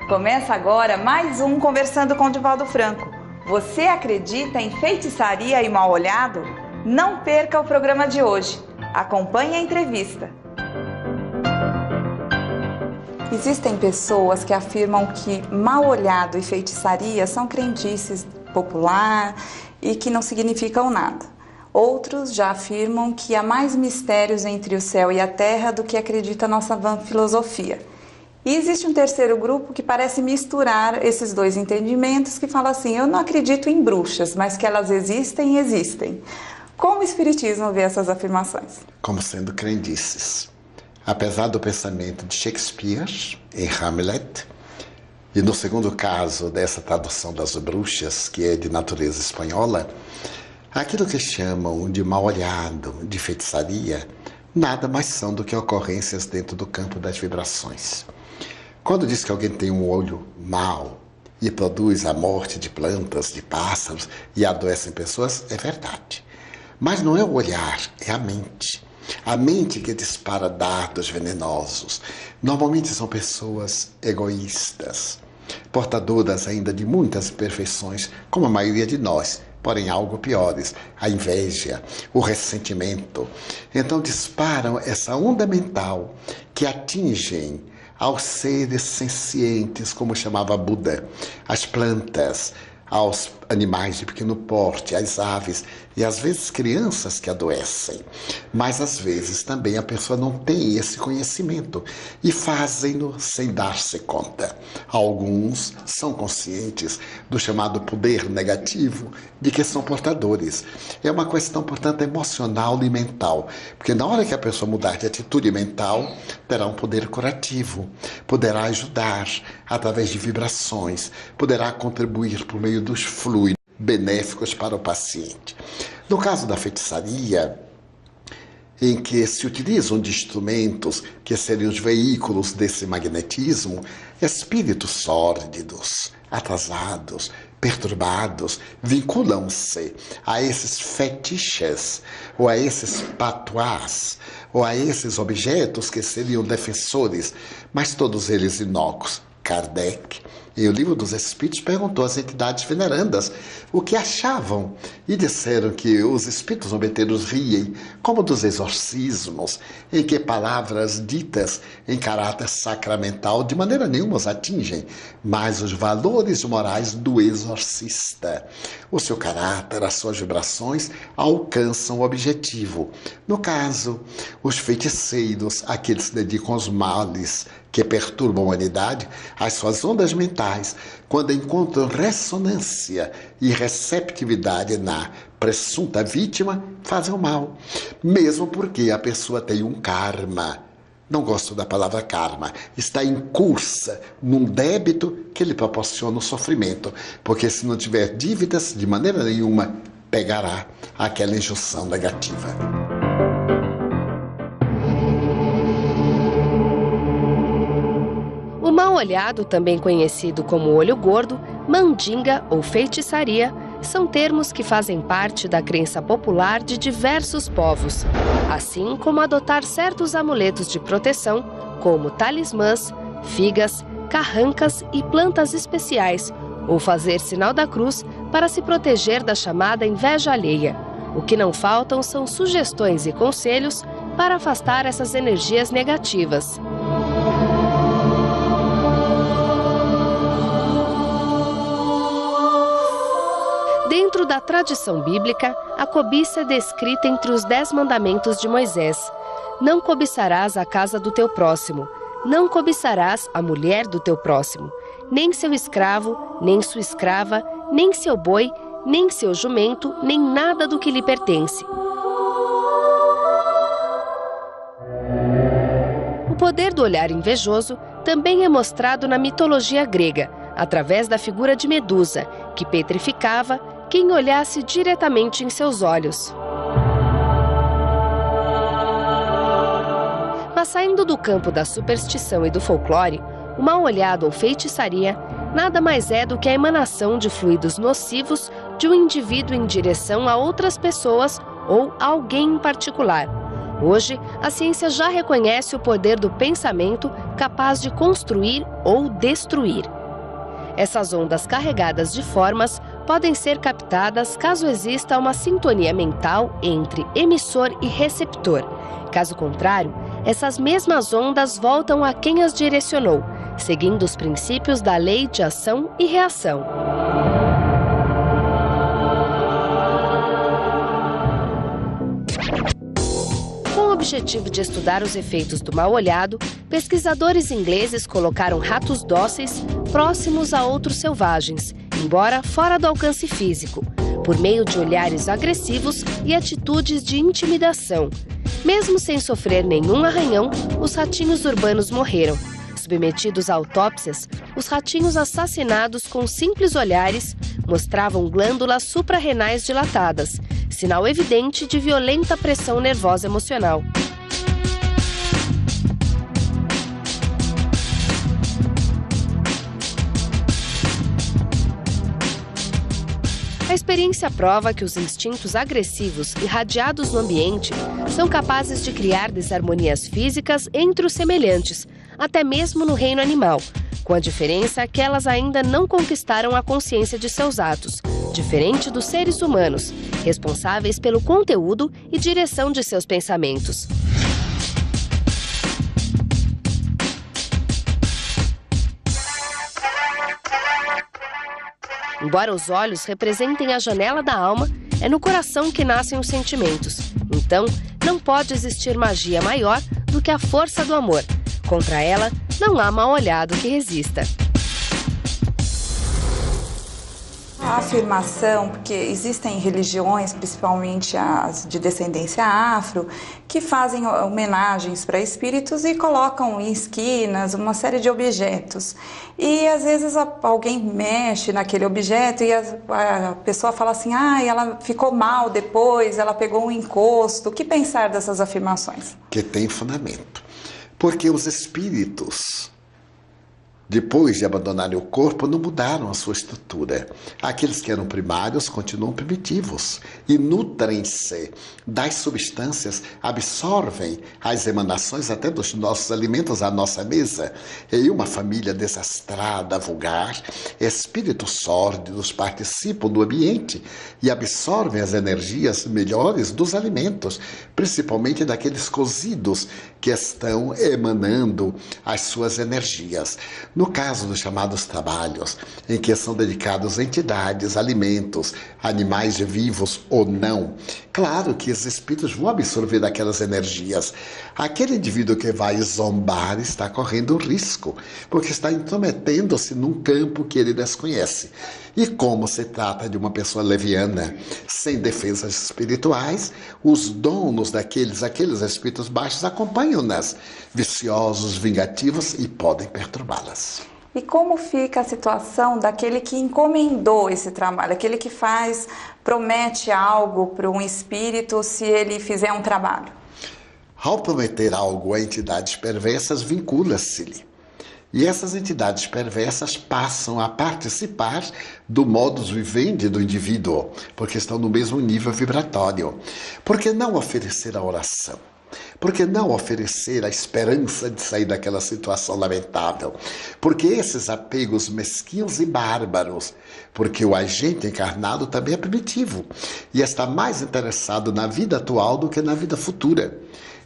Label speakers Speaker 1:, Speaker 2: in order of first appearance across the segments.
Speaker 1: Começa agora mais um Conversando com Divaldo Franco. Você acredita em feitiçaria e mal-olhado? Não perca o programa de hoje. Acompanhe a entrevista. Existem pessoas que afirmam que mal-olhado e feitiçaria são crendices popular e que não significam nada. Outros já afirmam que há mais mistérios entre o céu e a terra do que acredita a nossa vã filosofia. E existe um terceiro grupo que parece misturar esses dois entendimentos, que fala assim: eu não acredito em bruxas, mas que elas existem, existem. Como o Espiritismo vê essas afirmações?
Speaker 2: Como sendo crendices. Apesar do pensamento de Shakespeare, em Hamlet, e no segundo caso dessa tradução das bruxas, que é de natureza espanhola, aquilo que chamam de mal-olhado, de feitiçaria, nada mais são do que ocorrências dentro do campo das vibrações. Quando diz que alguém tem um olho mau e produz a morte de plantas, de pássaros e adoecem pessoas, é verdade. Mas não é o olhar, é a mente. A mente que dispara dardos venenosos. Normalmente são pessoas egoístas, portadoras ainda de muitas imperfeições, como a maioria de nós, porém algo piores, a inveja, o ressentimento. Então disparam essa onda mental que atingem aos seres sencientes, como chamava Buda, às plantas, aos animais de pequeno porte, às aves e às vezes crianças que adoecem. Mas às vezes também a pessoa não tem esse conhecimento e fazem-no sem dar-se conta. Alguns são conscientes do chamado poder negativo de que são portadores. É uma questão, portanto, emocional e mental, porque na hora que a pessoa mudar de atitude mental, terá um poder curativo, poderá ajudar através de vibrações, poderá contribuir por meio dos fluidos benéficos para o paciente. No caso da feitiçaria, em que se utilizam de instrumentos que seriam os veículos desse magnetismo, espíritos sórdidos, atrasados, perturbados, vinculam-se a esses fetiches, ou a esses patuás, ou a esses objetos que seriam defensores, mas todos eles inócuos. Kardec, em O Livro dos Espíritos, perguntou às entidades venerandas o que achavam e disseram que os espíritos zombeteiros riem, como dos exorcismos, em que palavras ditas em caráter sacramental de maneira nenhuma os atingem, mas os valores morais do exorcista. O seu caráter, as suas vibrações alcançam o objetivo. No caso, os feiticeiros, aqueles que se dedicam aos males que perturbam a humanidade, as suas ondas mentais, quando encontram ressonância e receptividade na presunta vítima, fazem o mal. Mesmo porque a pessoa tem um karma. Não gosto da palavra karma. Está em cursa num débito que lhe proporciona o sofrimento. Porque se não tiver dívidas, de maneira nenhuma, pegará aquela injunção negativa.
Speaker 3: O mal-olhado, também conhecido como olho gordo, mandinga ou feitiçaria, são termos que fazem parte da crença popular de diversos povos, assim como adotar certos amuletos de proteção, como talismãs, figas, carrancas e plantas especiais, ou fazer sinal da cruz para se proteger da chamada inveja alheia. O que não faltam são sugestões e conselhos para afastar essas energias negativas. Dentro da tradição bíblica, a cobiça é descrita entre os 10 mandamentos de Moisés. Não cobiçarás a casa do teu próximo, não cobiçarás a mulher do teu próximo, nem seu escravo, nem sua escrava, nem seu boi, nem seu jumento, nem nada do que lhe pertence. O poder do olhar invejoso também é mostrado na mitologia grega, através da figura de Medusa, que petrificava quem olhasse diretamente em seus olhos. Mas saindo do campo da superstição e do folclore, o mal-olhado ou feitiçaria nada mais é do que a emanação de fluidos nocivos de um indivíduo em direção a outras pessoas ou a alguém em particular. Hoje, a ciência já reconhece o poder do pensamento capaz de construir ou destruir. Essas ondas carregadas de formas podem ser captadas caso exista uma sintonia mental entre emissor e receptor. Caso contrário, essas mesmas ondas voltam a quem as direcionou, seguindo os princípios da lei de ação e reação. Com o objetivo de estudar os efeitos do mal-olhado, pesquisadores ingleses colocaram ratos dóceis próximos a outros selvagens, embora fora do alcance físico, por meio de olhares agressivos e atitudes de intimidação. Mesmo sem sofrer nenhum arranhão, os ratinhos urbanos morreram. Submetidos a autópsias, os ratinhos assassinados com simples olhares mostravam glândulas suprarrenais dilatadas, sinal evidente de violenta pressão nervosa emocional. A experiência prova que os instintos agressivos irradiados no ambiente são capazes de criar desarmonias físicas entre os semelhantes, até mesmo no reino animal, com a diferença que elas ainda não conquistaram a consciência de seus atos, diferente dos seres humanos, responsáveis pelo conteúdo e direção de seus pensamentos. Embora os olhos representem a janela da alma, é no coração que nascem os sentimentos. Então, não pode existir magia maior do que a força do amor. Contra ela, não há mal-olhado que resista.
Speaker 1: A afirmação, porque existem religiões, principalmente as de descendência afro, que fazem homenagens para espíritos e colocam em esquinas uma série de objetos. E às vezes alguém mexe naquele objeto e a pessoa fala assim, ela ficou mal depois, ela pegou um encosto. O que pensar dessas afirmações?
Speaker 2: Que tem fundamento. Porque os espíritos, depois de abandonarem o corpo, não mudaram a sua estrutura. Aqueles que eram primários continuam primitivos e nutrem-se das substâncias, absorvem as emanações até dos nossos alimentos à nossa mesa. Em uma família desastrada, vulgar, espíritos sórdidos participam do ambiente e absorvem as energias melhores dos alimentos, principalmente daqueles cozidos que estão emanando as suas energias. No caso dos chamados trabalhos, em que são dedicados entidades, alimentos, animais vivos ou não, claro que os espíritos vão absorver aquelas energias. Aquele indivíduo que vai zombar está correndo risco, porque está intrometendo-se num campo que ele desconhece. E como se trata de uma pessoa leviana, sem defesas espirituais, os donos aqueles espíritos baixos acompanham-nas, viciosos, vingativos, e podem perturbá-las.
Speaker 1: E como fica a situação daquele que encomendou esse trabalho, aquele que promete algo para um espírito se ele fizer um trabalho?
Speaker 2: Ao prometer algo a entidades perversas, vincula-se-lhe. E essas entidades perversas passam a participar do modus vivendi do indivíduo, porque estão no mesmo nível vibratório. Por que não oferecer a oração? Por que não oferecer a esperança de sair daquela situação lamentável? Porque esses apegos mesquinhos e bárbaros, porque o agente encarnado também é primitivo e está mais interessado na vida atual do que na vida futura.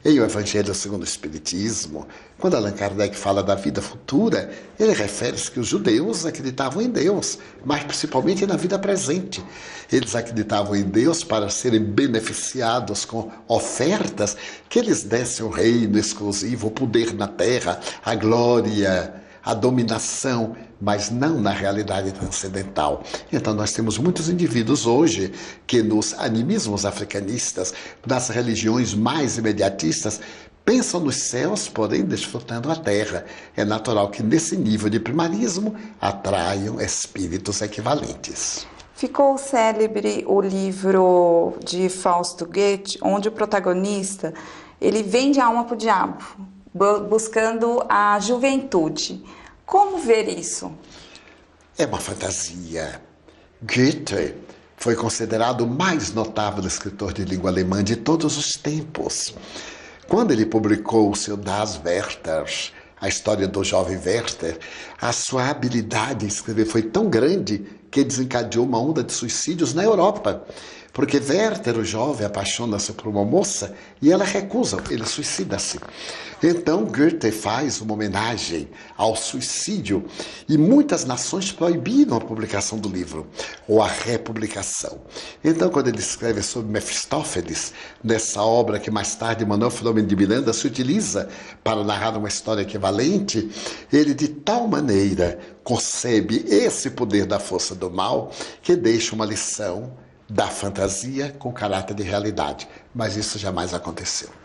Speaker 2: Em O Evangelho segundo o Espiritismo, quando Allan Kardec fala da vida futura, ele refere-se que os judeus acreditavam em Deus, mas principalmente na vida presente. Eles acreditavam em Deus para serem beneficiados com ofertas que lhes dessem o reino exclusivo, o poder na terra, a glória, a dominação, mas não na realidade transcendental. Então nós temos muitos indivíduos hoje que nos animismos africanistas, nas religiões mais imediatistas, pensam nos céus, porém desfrutando a terra. É natural que nesse nível de primarismo atraiam espíritos equivalentes.
Speaker 1: Ficou célebre o livro de Fausto Goethe, onde o protagonista ele vende a alma para o diabo, buscando a juventude. Como ver isso?
Speaker 2: É uma fantasia. Goethe foi considerado o mais notável escritor de língua alemã de todos os tempos. Quando ele publicou o seu Das Werthers, a história do jovem Werther, a sua habilidade em escrever foi tão grande que desencadeou uma onda de suicídios na Europa. Porque Werther, o jovem, apaixona-se por uma moça e ela recusa, ele suicida-se. Então Goethe faz uma homenagem ao suicídio e muitas nações proibiram a publicação do livro, ou a republicação. Então, quando ele escreve sobre Mefistófeles, nessa obra que mais tarde Manuel Filomeno de Miranda se utiliza para narrar uma história equivalente, ele de tal maneira concebe esse poder da força do mal que deixa uma lição da fantasia com caráter de realidade. Mas isso jamais aconteceu.